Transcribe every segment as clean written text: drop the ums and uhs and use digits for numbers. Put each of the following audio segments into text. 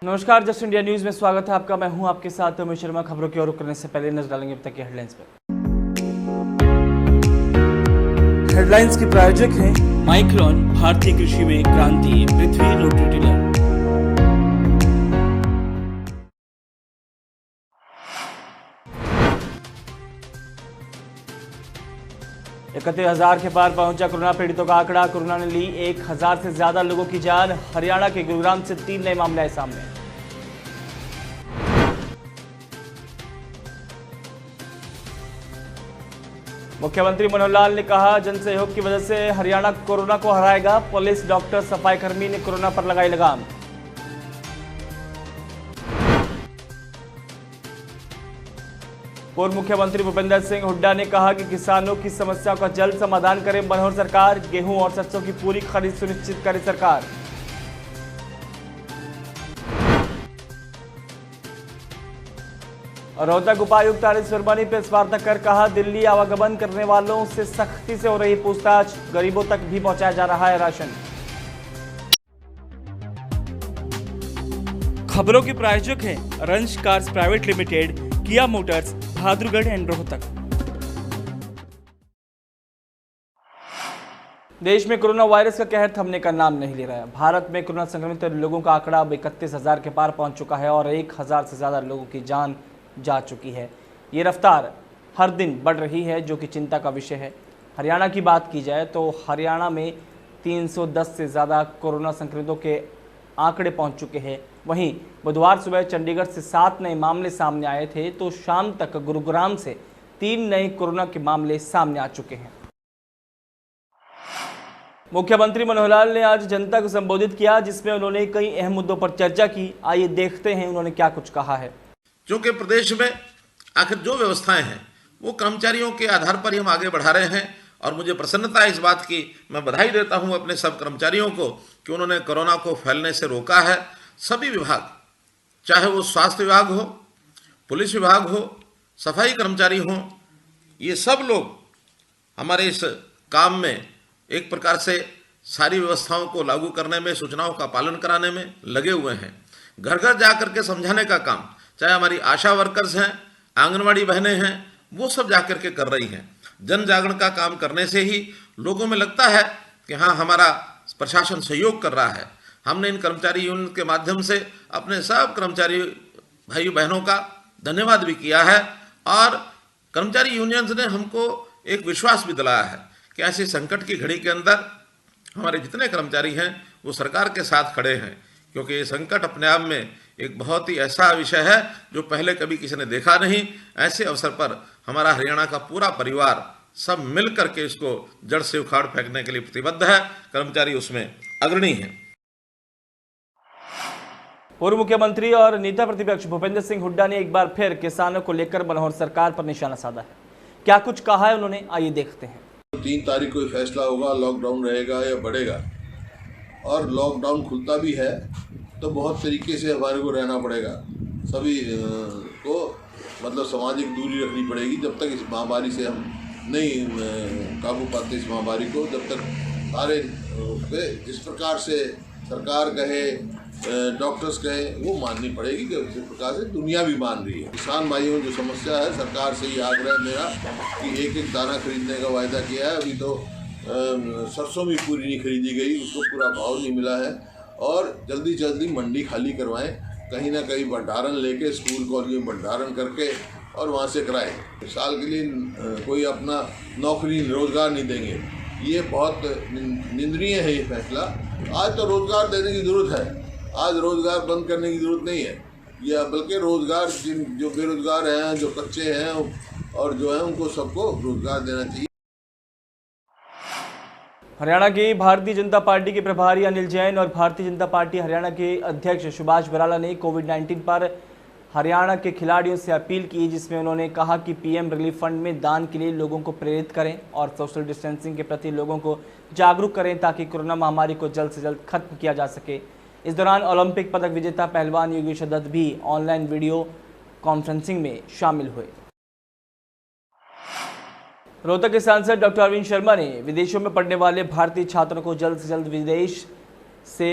नमस्कार, just India news में स्वागत है आपका। मैं हूं आपके साथ उमेश शर्मा। खबरों की ओर रुक करने से पहले नजर डालेंगे अब तक की हेडलाइंस पर। हेडलाइंस के प्रायोजक हैं माइक्रोन, भारतीय कृषि में क्रांति, पृथ्वी रोटरी टिलर। 31,000 के पार पहुंचा कोरोना पीड़ितों का आंकड़ा। कोरोना ने ली 1,000 से ज्यादा लोगों की जान। हरियाणा के गुरुग्राम से 3 नए मामले आए सामने। मुख्यमंत्री मनोहर लाल ने कहा, जन सहयोग की वजह से हरियाणा कोरोना को हराएगा। पुलिस, डॉक्टर, सफाई कर्मी ने कोरोना पर लगाई लगाम। पूर्व मुख्यमंत्री भूपेंद्र सिंह हुड्डा ने कहा कि किसानों की समस्याओं का जल्द समाधान करे मनोहर सरकार। गेहूं और सरसों की पूरी खरीद सुनिश्चित करे सरकार। रोहतक उपायुक्त आरिफ वर्मा ने प्रेस वार्ता कर कहा, दिल्ली आवागमन करने वालों से सख्ती से हो रही पूछताछ। गरीबों तक भी पहुंचाया जा रहा है राशन। खबरों के प्रायोजक हैं रंश कार्स प्राइवेट लिमिटेड, किया मोटर्स, भाद्रगढ़ एंड रोहतक। देश में कोरोना वायरस का कहर थमने का नाम नहीं ले रहा है। भारत में कोरोना संक्रमित लोगों का आंकड़ा अब 31,000 के पार पहुंच चुका है और 1,000 से ज्यादा लोगों की जान जा चुकी है। ये रफ्तार हर दिन बढ़ रही है, जो कि चिंता का विषय है। हरियाणा की बात की जाए तो हरियाणा में 310 से ज़्यादा कोरोना संक्रमितों के आंकड़े पहुंच चुके हैं। वहीं बुधवार सुबह चंडीगढ़ से 7 नए मामले सामने आए थे, तो शाम तक गुरुग्राम से 3 नए कोरोना के मामले सामने आ चुके हैं। मुख्यमंत्री मनोहर लाल ने आज जनता को संबोधित किया, जिसमें उन्होंने कई अहम मुद्दों पर चर्चा की। आइए देखते हैं उन्होंने क्या कुछ कहा है। क्योंकि प्रदेश में आखिर जो व्यवस्थाएं हैं वो कर्मचारियों के आधार पर ही हम आगे बढ़ा रहे हैं और मुझे प्रसन्नता है इस बात की। मैं बधाई देता हूं अपने सब कर्मचारियों को कि उन्होंने कोरोना को फैलने से रोका है। सभी विभाग, चाहे वो स्वास्थ्य विभाग हो, पुलिस विभाग हो, सफाई कर्मचारी हों, ये सब लोग हमारे इस काम में एक प्रकार से सारी व्यवस्थाओं को लागू करने में, सूचनाओं का पालन कराने में लगे हुए हैं। घर घर जा करके समझाने का काम, चाहे हमारी आशा वर्कर्स हैं, आंगनवाड़ी बहनें हैं, वो सब जा करके कर रही हैं। जन जागरण का काम करने से ही लोगों में लगता है कि हाँ, हमारा प्रशासन सहयोग कर रहा है। हमने इन कर्मचारी यूनियन के माध्यम से अपने सब कर्मचारी भाई बहनों का धन्यवाद भी किया है और कर्मचारी यूनियंस ने हमको एक विश्वास भी दिलाया है कि ऐसे संकट की घड़ी के अंदर हमारे जितने कर्मचारी हैं वो सरकार के साथ खड़े हैं, क्योंकि ये संकट अपने आप में एक बहुत ही ऐसा विषय है जो पहले कभी किसी ने देखा नहीं। ऐसे अवसर पर हमारा हरियाणा का पूरा परिवार सब मिल करके इसको जड़ से उखाड़ फेंकने के लिए प्रतिबद्ध है। कर्मचारी उसमें अग्रणी हैं। पूर्व मुख्यमंत्री और नेता प्रतिपक्ष भूपेंद्र सिंह हुड्डा ने एक बार फिर किसानों को लेकर मनोहर सरकार पर निशाना साधा है। क्या कुछ कहा है उन्होंने, आइए देखते हैं। 3 तारीख को फैसला होगा, लॉकडाउन रहेगा या बढ़ेगा, और लॉकडाउन खुलता भी है तो बहुत तरीके से हमारे को रहना पड़ेगा। सभी को मतलब सामाजिक दूरी रखनी पड़ेगी जब तक इस महामारी से हम नहीं काबू पाते इस महामारी को। जब तक सारे पे जिस प्रकार से सरकार कहे, डॉक्टर्स कहे, वो माननी पड़ेगी कि जिस प्रकार से दुनिया भी मान रही है। किसान भाइयों जो समस्या है, सरकार से ये आग्रह मेरा कि एक दाना खरीदने का वायदा किया है। अभी तो सरसों भी पूरी नहीं खरीदी गई, उसको पूरा भाव नहीं मिला है, और जल्दी जल्दी मंडी खाली करवाएं। कहीं ना कहीं भंडारण लेके स्कूल कॉलेज में भंडारण करके और वहाँ से कराएं। साल के लिए कोई अपना नौकरी रोजगार नहीं देंगे, ये बहुत निंदनीय है ये फैसला। आज तो रोजगार देने की ज़रूरत है, आज रोजगार बंद करने की ज़रूरत नहीं है। यह बल्कि रोजगार जो बेरोजगार हैं, जो कच्चे हैं और जो हैं, उनको सबको रोजगार देना चाहिए। हरियाणा की भारतीय जनता पार्टी के प्रभारी अनिल जैन और भारतीय जनता पार्टी हरियाणा के अध्यक्ष सुभाष बराला ने कोविड-19 पर हरियाणा के खिलाड़ियों से अपील की, जिसमें उन्होंने कहा कि पीएम रिलीफ फंड में दान के लिए लोगों को प्रेरित करें और सोशल डिस्टेंसिंग के प्रति लोगों को जागरूक करें, ताकि कोरोना महामारी को जल्द से जल्द खत्म किया जा सके। इस दौरान ओलंपिक पदक विजेता पहलवान योगेश दत्त भी ऑनलाइन वीडियो कॉन्फ्रेंसिंग में शामिल हुए। रोहतक के सांसद डॉक्टर अरविंद शर्मा ने विदेशों में पढ़ने वाले भारतीय छात्रों को जल्द से जल्द विदेश से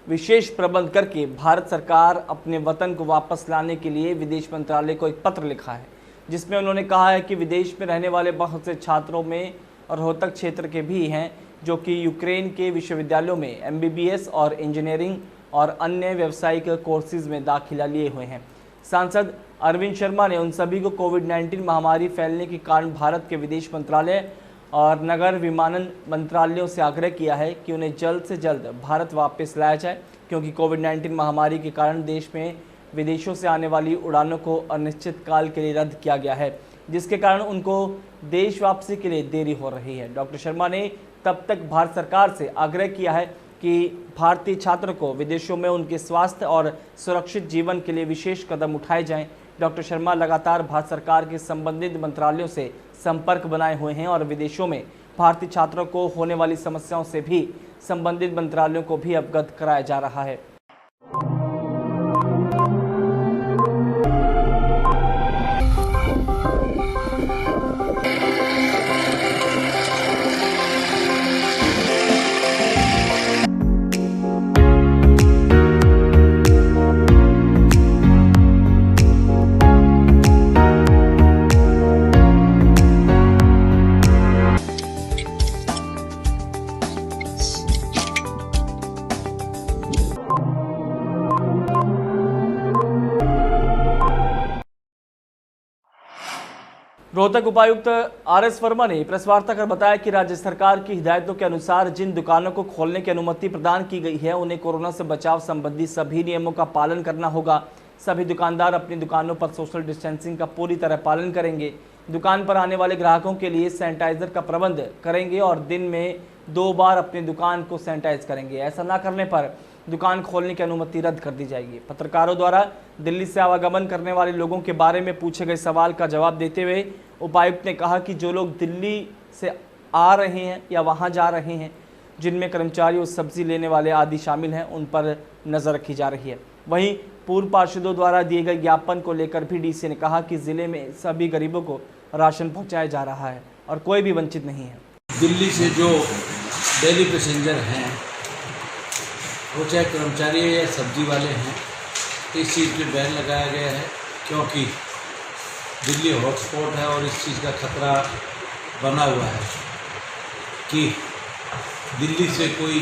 विशेष प्रबंध करके भारत सरकार अपने वतन को वापस लाने के लिए विदेश मंत्रालय को एक पत्र लिखा है, जिसमें उन्होंने कहा है कि विदेश में रहने वाले बहुत से छात्रों में रोहतक क्षेत्र के भी हैं जो कि यूक्रेन के विश्वविद्यालयों में MBBS और इंजीनियरिंग और अन्य व्यावसायिक कोर्सेज में दाखिला लिए हुए हैं। सांसद अरविंद शर्मा ने उन सभी को कोविड-19 महामारी फैलने के कारण भारत के विदेश मंत्रालय और नगर विमानन मंत्रालयों से आग्रह किया है कि उन्हें जल्द से जल्द भारत वापस लाया जाए, क्योंकि कोविड-19 महामारी के कारण देश में विदेशों से आने वाली उड़ानों को अनिश्चित काल के लिए रद्द किया गया है, जिसके कारण उनको देश वापसी के लिए देरी हो रही है। डॉक्टर शर्मा ने तब तक भारत सरकार से आग्रह किया है कि भारतीय छात्रों को विदेशों में उनके स्वास्थ्य और सुरक्षित जीवन के लिए विशेष कदम उठाए जाएं। डॉक्टर शर्मा लगातार भारत सरकार के संबंधित मंत्रालयों से संपर्क बनाए हुए हैं और विदेशों में भारतीय छात्रों को होने वाली समस्याओं से भी संबंधित मंत्रालयों को भी अवगत कराया जा रहा है। रोहतक उपायुक्त RS वर्मा ने प्रेस वार्ता कर बताया कि राज्य सरकार की हिदायतों के अनुसार जिन दुकानों को खोलने की अनुमति प्रदान की गई है उन्हें कोरोना से बचाव संबंधी सभी नियमों का पालन करना होगा। सभी दुकानदार अपनी दुकानों पर सोशल डिस्टेंसिंग का पूरी तरह पालन करेंगे। दुकान पर आने वाले ग्राहकों के लिए सैनिटाइजर का प्रबंध करेंगे और दिन में 2 बार अपनी दुकान को सैनिटाइज करेंगे। ऐसा न करने पर दुकान खोलने की अनुमति रद्द कर दी जाएगी। पत्रकारों द्वारा दिल्ली से आवागमन करने वाले लोगों के बारे में पूछे गए सवाल का जवाब देते हुए उपायुक्त ने कहा कि जो लोग दिल्ली से आ रहे हैं या वहां जा रहे हैं, जिनमें कर्मचारी और सब्जी लेने वाले आदि शामिल हैं, उन पर नज़र रखी जा रही है। वहीं पूर्व पार्षदों द्वारा दिए गए ज्ञापन को लेकर भी DC ने कहा कि जिले में सभी गरीबों को राशन पहुँचाया जा रहा है और कोई भी वंचित नहीं है। दिल्ली से जो डेली पैसेंजर हैं, वो चाहे कर्मचारी या सब्जी वाले हैं, इस चीज़ पे बैन लगाया गया है, क्योंकि दिल्ली हॉटस्पॉट है और इस चीज़ का खतरा बना हुआ है कि दिल्ली से कोई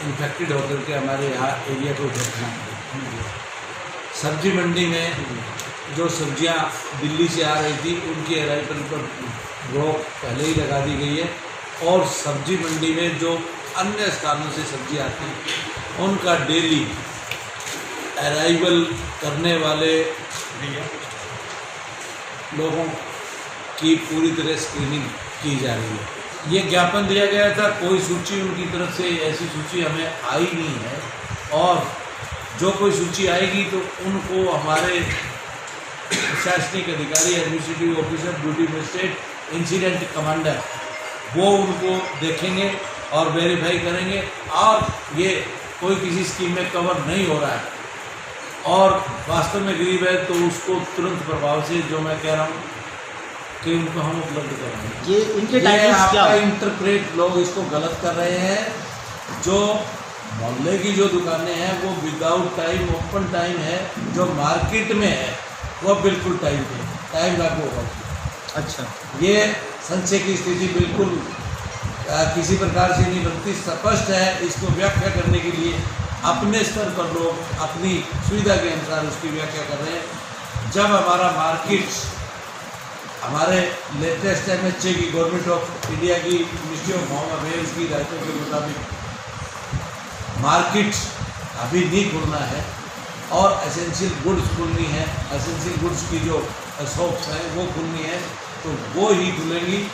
इन्फेक्टेड होकर के हमारे यहाँ एरिया को घटना। सब्जी मंडी में जो सब्जियाँ दिल्ली से आ रही थी उनकी अराइवल पर रोक पहले ही लगा दी गई है, और सब्जी मंडी में जो अन्य स्थानों से सब्जी आती है उनका डेली अराइवल करने वाले लोगों की पूरी तरह स्क्रीनिंग की जा रही है। ये ज्ञापन दिया गया था, कोई सूची उनकी तरफ से ऐसी सूची हमें आई नहीं है, और जो कोई सूची आएगी तो उनको हमारे प्रशासनिक अधिकारी, administrative officer, duty magistrate, incident commander, वो उनको देखेंगे और वेरीफाई करेंगे, और ये कोई किसी स्कीम में कवर नहीं हो रहा है और वास्तव में गरीब है तो उसको तुरंत प्रभाव से, जो मैं कह रहा हूँ कि उनको हम उपलब्ध कराएंगे। ये इनके टाइमिंग्स क्या है? इंटरप्रेट लोग इसको गलत कर रहे हैं। जो मोहल्ले की जो दुकानें हैं वो विदाउट टाइम ओपन टाइम है, जो मार्केट में है वो बिल्कुल टाइम लागू होगा। अच्छा, ये संशय की स्थिति बिल्कुल किसी प्रकार से नहीं बनती, स्पष्ट है। इसको व्याख्या करने के लिए अपने स्तर पर लोग अपनी सुविधा के अनुसार उसकी व्याख्या कर रहे हैं। जब हमारा मार्केट, हमारे लेटेस्ट MHA की, गवर्नमेंट ऑफ इंडिया की, मिनिस्ट्री ऑफ होम अफेयर्स की हिदायतों के मुताबिक मार्केट अभी नहीं खुलना है और एसेंशियल गुड्स खुलनी है, एसेंशियल गुड्स की जो शॉप्स हैं वो खुलनी है, तो वो ही खुलेंगी।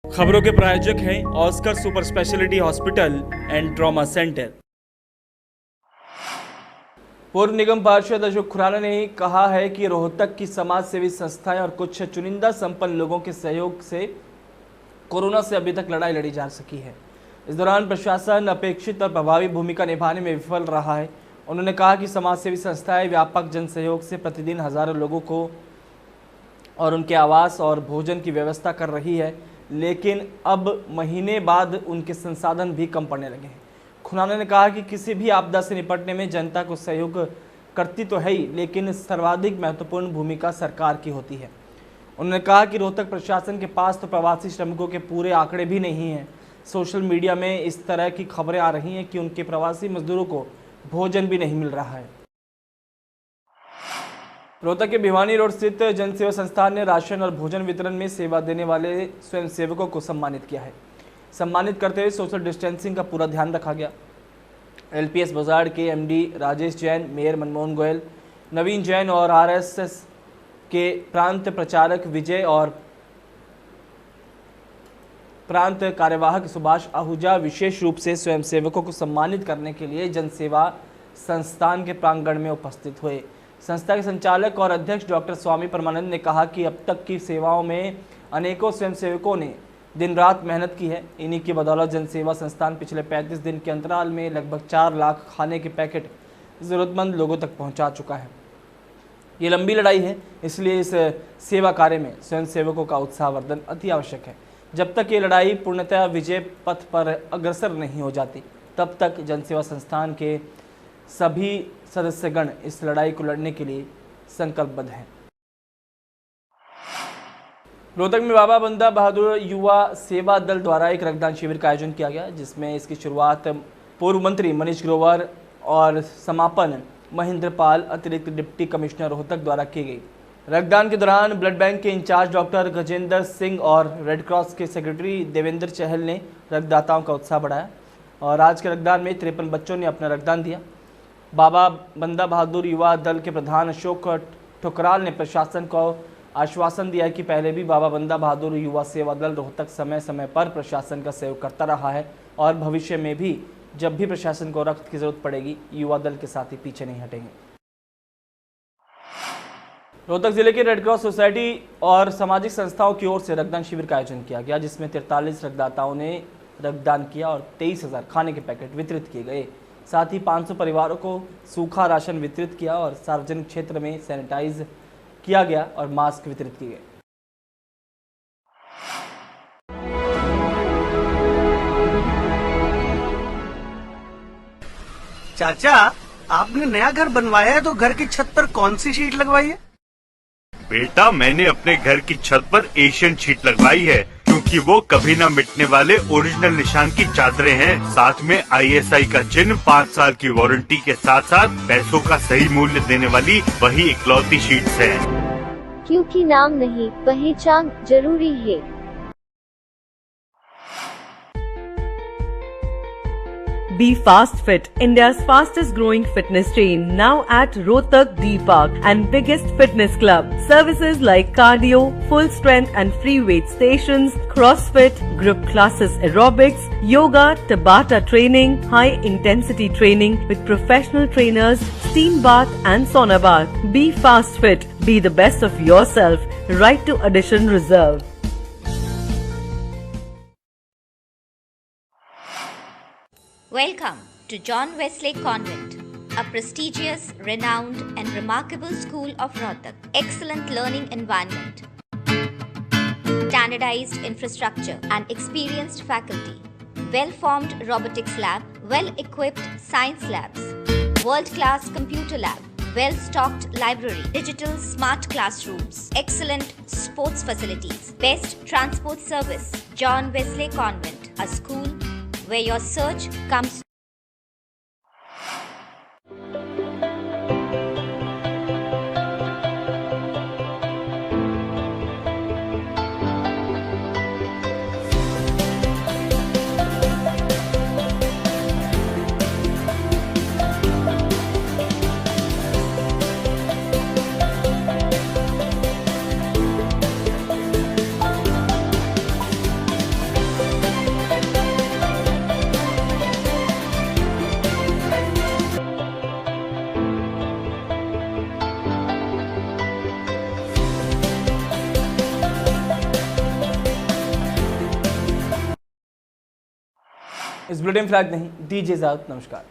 खबरों के प्रायोजक हैं Oscar super speciality hospital and trauma centre. पूर्व निगम पार्षद अशोक खुराना ने कहा है कि रोहतक की समाज सेवी संस्थाएं और कुछ चुनिंदा संपन्न लोगों के सहयोग से कोरोना से अभी तक लड़ाई लड़ी जा सकी है। इस दौरान प्रशासन अपेक्षित और प्रभावी भूमिका निभाने में विफल रहा है। उन्होंने कहा कि समाज सेवी संस्थाएं व्यापक जन सहयोग से प्रतिदिन हजारों लोगों को और उनके आवास और भोजन की व्यवस्था कर रही है। लेकिन अब महीने बाद उनके संसाधन भी कम पड़ने लगे हैं। खुराना ने कहा कि किसी भी आपदा से निपटने में जनता को सहयोग करती तो है ही, लेकिन सर्वाधिक महत्वपूर्ण भूमिका सरकार की होती है। उन्होंने कहा कि रोहतक प्रशासन के पास तो प्रवासी श्रमिकों के पूरे आंकड़े भी नहीं हैं। सोशल मीडिया में इस तरह की खबरें आ रही हैं कि उनके प्रवासी मजदूरों को भोजन भी नहीं मिल रहा है। रोहतक के भिवानी रोड स्थित जन सेवा संस्थान ने राशन और भोजन वितरण में सेवा देने वाले स्वयंसेवकों को सम्मानित किया है। सम्मानित करते हुए सोशल डिस्टेंसिंग का पूरा ध्यान रखा गया। LPS बाजार के MD राजेश जैन, मेयर मनमोहन गोयल, नवीन जैन और RSS के प्रांत प्रचारक विजय और प्रांत कार्यवाहक सुभाष आहूजा विशेष रूप से स्वयंसेवकों को सम्मानित करने के लिए जनसेवा संस्थान के प्रांगण में उपस्थित हुए। संस्था के संचालक और अध्यक्ष डॉक्टर स्वामी परमानंद ने कहा कि अब तक की सेवाओं में अनेकों स्वयंसेवकों ने दिन रात मेहनत की है। इन्हीं की बदौलत जनसेवा संस्थान पिछले 35 दिन के अंतराल में लगभग 4 लाख खाने के पैकेट ज़रूरतमंद लोगों तक पहुंचा चुका है। ये लंबी लड़ाई है, इसलिए इस सेवा कार्य में स्वयंसेवकों का उत्साहवर्धन अति आवश्यक है। जब तक ये लड़ाई पूर्णतः विजय पथ पर अग्रसर नहीं हो जाती, तब तक जनसेवा संस्थान के सभी सदस्यगण इस लड़ाई को लड़ने के लिए संकल्पबद्ध हैं। रोहतक में बाबा बंदा बहादुर युवा सेवा दल द्वारा एक रक्तदान शिविर का आयोजन किया गया, जिसमें इसकी शुरुआत पूर्व मंत्री मनीष ग्रोवर और समापन महेंद्र पाल, अतिरिक्त डिप्टी कमिश्नर रोहतक द्वारा की गई। रक्तदान के दौरान ब्लड बैंक के इंचार्ज डॉक्टर गजेंद्र सिंह और रेड क्रॉस के सेक्रेटरी देवेंद्र चहल ने रक्तदाताओं का उत्साह बढ़ाया और आज के रक्तदान में 53 बच्चों ने अपना रक्तदान दिया। बाबा बंदा बहादुर युवा दल के प्रधान अशोक ठुकराल ने प्रशासन को आश्वासन दिया कि पहले भी बाबा बंदा बहादुर युवा सेवा दल रोहतक समय समय पर प्रशासन का सहयोग करता रहा है और भविष्य में भी जब भी प्रशासन को रक्त की जरूरत पड़ेगी, युवा दल के साथ ही पीछे नहीं हटेंगे। रोहतक जिले के रेड क्रॉस सोसाइटी और सामाजिक संस्थाओं की ओर से रक्तदान शिविर का आयोजन किया गया, जिसमें 43 रक्तदाताओं ने रक्तदान किया और 23,000 खाने के पैकेट वितरित किए गए। साथ ही 500 परिवारों को सूखा राशन वितरित किया और सार्वजनिक क्षेत्र में सैनिटाइज किया गया और मास्क वितरित किए गए। चाचा, आपने नया घर बनवाया है तो घर की छत पर कौन सी शीट लगवाई है? बेटा, मैंने अपने घर की छत पर एशियन शीट लगवाई है, क्योंकि वो कभी न मिटने वाले ओरिजिनल निशान की चादरें हैं। साथ में ISI का चिन्ह, 5 साल की वारंटी के साथ साथ पैसों का सही मूल्य देने वाली वही इकलौती शीट्स है। क्योंकि नाम नहीं, पहचान जरूरी है। Be Fast Fit, India's fastest growing fitness chain, now at Rohtak D Park and biggest fitness club. Services like cardio, full strength and free weight stations, CrossFit, group classes, aerobics, yoga, Tabata training, high intensity training with professional trainers, steam bath and sauna bath. Be Fast Fit, be the best of yourself. Right to addition reserved. Welcome to John Wesley Convent, a prestigious, renowned and remarkable school of Rohtak. Excellent learning environment, standardized infrastructure and experienced faculty, well-formed robotics lab, well-equipped science labs, world-class computer lab, well-stocked library, digital smart classrooms, excellent sports facilities, best transport service. John Wesley Convent, a school where your search comes. इस bulletin flag नहीं, दीजिए इजाजत, नमस्कार।